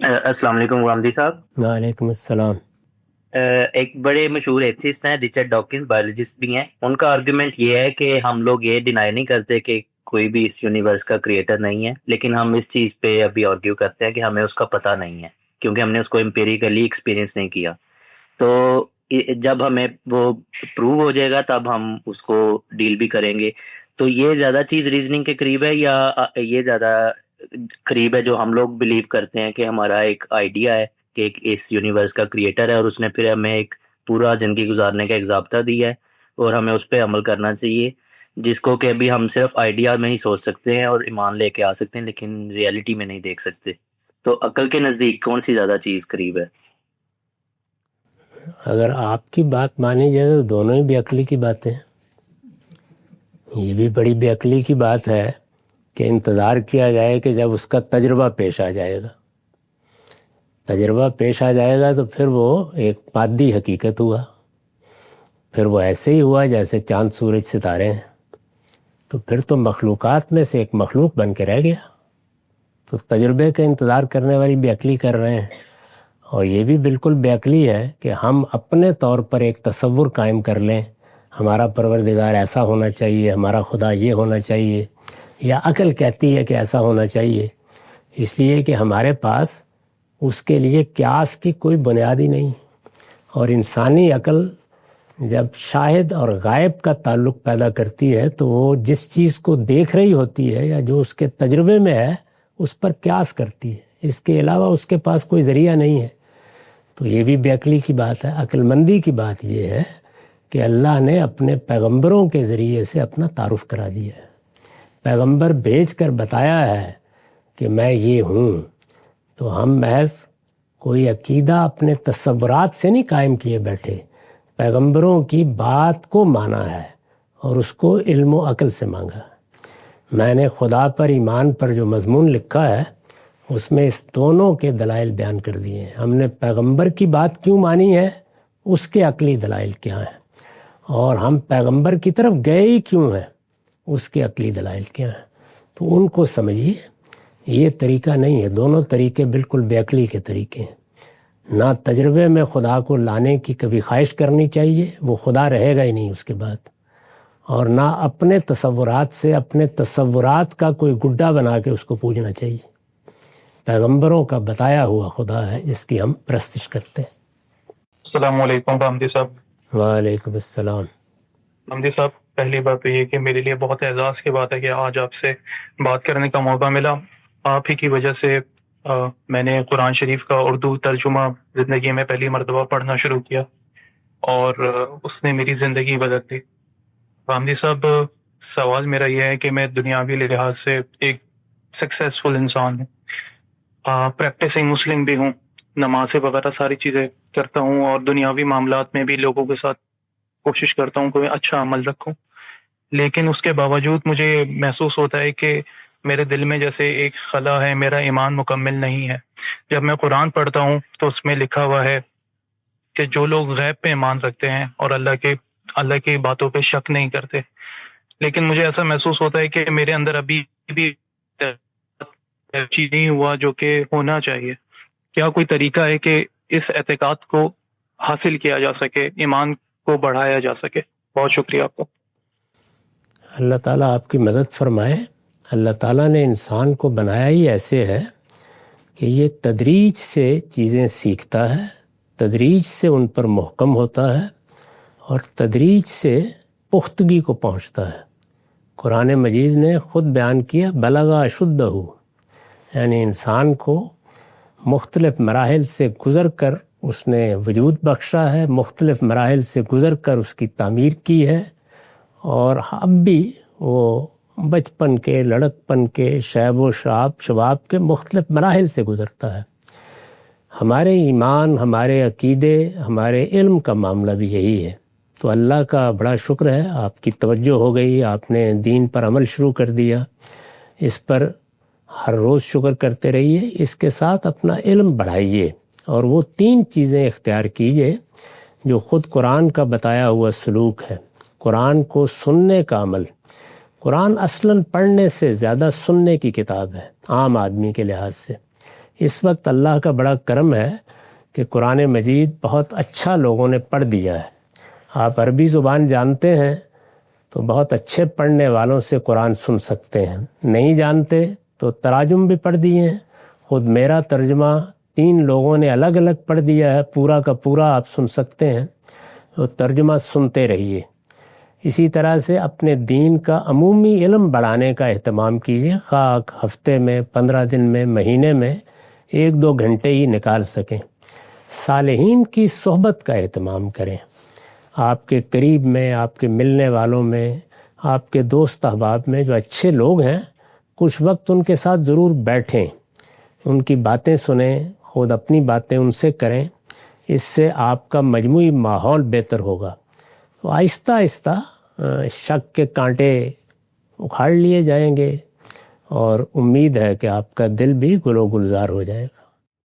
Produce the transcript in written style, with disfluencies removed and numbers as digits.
السلام علیکم غامدی صاحب۔ وعلیکم السلام۔ ایک بڑے مشہور ایتھسٹ ہیں رچرڈ ڈاکنز، بایولوجسٹ بھی ہیں۔ ان کا آرگیومنٹ یہ ہے کہ ہم لوگ یہ ڈینائی نہیں کرتے کہ کوئی بھی اس یونیورس کا کریٹر نہیں ہے، لیکن ہم اس چیز پہ ابھی آرگیو کرتے ہیں کہ ہمیں اس کا پتہ نہیں ہے، کیونکہ ہم نے اس کو امپیریکلی ایکسپیرینس نہیں کیا۔ تو جب ہمیں وہ پروو ہو جائے گا تب ہم اس کو ڈیل بھی کریں گے۔ تو یہ زیادہ چیز ریزننگ کے قریب ہے، یا یہ زیادہ قریب ہے جو ہم لوگ بلیو کرتے ہیں کہ ہمارا ایک آئیڈیا ہے کہ ایک اس یونیورس کا کریٹر ہے اور اس نے پھر ہمیں ایک پورا زندگی گزارنے کا ایک ضابطہ دیا ہے اور ہمیں اس پہ عمل کرنا چاہیے، جس کو کہ ابھی ہم صرف آئیڈیا میں ہی سوچ سکتے ہیں اور ایمان لے کے آ سکتے ہیں، لیکن ریئلٹی میں نہیں دیکھ سکتے۔ تو عقل کے نزدیک کون سی زیادہ چیز قریب ہے؟ اگر آپ کی بات مانی جائے تو دونوں ہی بے عقلی کی باتیں ہیں۔ یہ بھی بڑی بے عقلی کی بات ہے کہ انتظار کیا جائے کہ جب اس کا تجربہ پیش آ جائے گا، تجربہ پیش آ جائے گا تو پھر وہ ایک مادی حقیقت ہوا، پھر وہ ایسے ہی ہوا جیسے چاند سورج ستارے ہیں، تو پھر تو مخلوقات میں سے ایک مخلوق بن کے رہ گیا۔ تو تجربے کا انتظار کرنے والی بے عقلی کر رہے ہیں۔ اور یہ بھی بالکل بے عقلی ہے کہ ہم اپنے طور پر ایک تصور قائم کر لیں، ہمارا پروردگار ایسا ہونا چاہیے، ہمارا خدا یہ ہونا چاہیے، یا عقل کہتی ہے کہ ایسا ہونا چاہیے، اس لیے کہ ہمارے پاس اس کے لیے قیاس کی کوئی بنیاد ہی نہیں۔ اور انسانی عقل جب شاہد اور غائب کا تعلق پیدا کرتی ہے تو وہ جس چیز کو دیکھ رہی ہوتی ہے یا جو اس کے تجربے میں ہے اس پر قیاس کرتی ہے، اس کے علاوہ اس کے پاس کوئی ذریعہ نہیں ہے۔ تو یہ بھی بے عقلی کی بات ہے۔ عقل مندی کی بات یہ ہے کہ اللہ نے اپنے پیغمبروں کے ذریعے سے اپنا تعارف کرا دیا ہے، پیغمبر بھیج کر بتایا ہے کہ میں یہ ہوں۔ تو ہم محض کوئی عقیدہ اپنے تصورات سے نہیں قائم کیے بیٹھے، پیغمبروں کی بات کو مانا ہے اور اس کو علم و عقل سے مانگا۔ میں نے خدا پر ایمان پر جو مضمون لکھا ہے اس میں اس دونوں کے دلائل بیان کر دیے ہیں۔ ہم نے پیغمبر کی بات کیوں مانی ہے، اس کے عقلی دلائل کیا ہیں، اور ہم پیغمبر کی طرف گئے ہی کیوں ہیں، اس کے عقلی دلائل کیا ہیں۔ تو ان کو سمجھیے، یہ طریقہ نہیں ہے، دونوں طریقے بالکل بے عقلی کے طریقے ہیں۔ نہ تجربے میں خدا کو لانے کی کبھی خواہش کرنی چاہیے، وہ خدا رہے گا ہی نہیں اس کے بعد، اور نہ اپنے تصورات سے اپنے تصورات کا کوئی گڈھا بنا کے اس کو پوجنا چاہیے۔ پیغمبروں کا بتایا ہوا خدا ہے جس کی ہم پرستش کرتے ہیں۔ السلام علیکم غامدی صاحب۔ وعلیکم السلام۔ غامدی صاحب، پہلی بات تو یہ کہ میرے لیے بہت اعزاز کی بات ہے کہ آج آپ سے بات کرنے کا موقع ملا۔ آپ ہی کی وجہ سے میں نے قرآن شریف کا اردو ترجمہ زندگی میں پہلی مرتبہ پڑھنا شروع کیا، اور اس نے میری زندگی بدل دی۔ غامدی صاحب، سوال میرا یہ ہے کہ میں دنیاوی لحاظ سے ایک سکسیسفل انسان ہوں، پریکٹسنگ مسلم بھی ہوں، نمازیں وغیرہ ساری چیزیں کرتا ہوں، اور دنیاوی معاملات میں بھی لوگوں کے ساتھ کوشش کرتا ہوں کہ اچھا عمل رکھوں۔ لیکن اس کے باوجود مجھے محسوس ہوتا ہے کہ میرے دل میں جیسے ایک خلا ہے، میرا ایمان مکمل نہیں ہے۔ جب میں قرآن پڑھتا ہوں تو اس میں لکھا ہوا ہے کہ جو لوگ غیب پہ ایمان رکھتے ہیں اور اللہ کی باتوں پہ شک نہیں کرتے، لیکن مجھے ایسا محسوس ہوتا ہے کہ میرے اندر ابھی بھی چیز نہیں ہوا جو کہ ہونا چاہیے۔ کیا کوئی طریقہ ہے کہ اس اعتقاد کو حاصل کیا جا سکے، ایمان کو بڑھایا جا سکے؟ بہت شکریہ آپ کا۔ اللہ تعالیٰ آپ کی مدد فرمائے۔ اللہ تعالیٰ نے انسان کو بنایا ہی ایسے ہے کہ یہ تدریج سے چیزیں سیکھتا ہے، تدریج سے ان پر محکم ہوتا ہے، اور تدریج سے پختگی کو پہنچتا ہے۔ قرآن مجید نے خود بیان کیا بلغ اشدہ، یعنی انسان کو مختلف مراحل سے گزر کر اس نے وجود بخشا ہے، مختلف مراحل سے گزر کر اس کی تعمیر کی ہے، اور اب بھی وہ بچپن کے، لڑکپن کے، شیب و شباب کے مختلف مراحل سے گزرتا ہے۔ ہمارے ایمان، ہمارے عقیدے، ہمارے علم کا معاملہ بھی یہی ہے۔ تو اللہ کا بڑا شکر ہے، آپ کی توجہ ہو گئی، آپ نے دین پر عمل شروع کر دیا۔ اس پر ہر روز شکر کرتے رہیے، اس کے ساتھ اپنا علم بڑھائیے، اور وہ 3 چیزیں اختیار کیجئے جو خود قرآن کا بتایا ہوا سلوک ہے۔ قرآن کو سننے کا عمل۔ قرآن اصلاً پڑھنے سے زیادہ سننے کی کتاب ہے عام آدمی کے لحاظ سے، اس وقت اللہ کا بڑا کرم ہے کہ قرآن مجید بہت اچھا لوگوں نے پڑھ دیا ہے. آپ عربی زبان جانتے ہیں تو بہت اچھے پڑھنے والوں سے قرآن سن سکتے ہیں. نہیں جانتے تو تراجم بھی پڑھ دیے ہیں. خود میرا ترجمہ 3 لوگوں نے الگ الگ پڑھ دیا ہے، پورا کا پورا آپ سن سکتے ہیں. تو ترجمہ سنتے رہیے. اسی طرح سے اپنے دین کا عمومی علم بڑھانے کا اہتمام کیجیے. خواہ ہفتے میں، 15 دن میں، مہینے میں 1-2 گھنٹے ہی نکال سکیں. صالحین کی صحبت کا اہتمام کریں. آپ کے قریب میں، آپ کے ملنے والوں میں، آپ کے دوست احباب میں جو اچھے لوگ ہیں، کچھ وقت ان کے ساتھ ضرور بیٹھیں، ان کی باتیں سنیں، خود اپنی باتیں ان سے کریں. اس سے آپ کا مجموعی ماحول بہتر ہوگا. تو آہستہ آہستہ شک کے کانٹے اکھاڑ لیے جائیں گے اور امید ہے کہ آپ کا دل بھی گل و گلزار ہو جائے گا.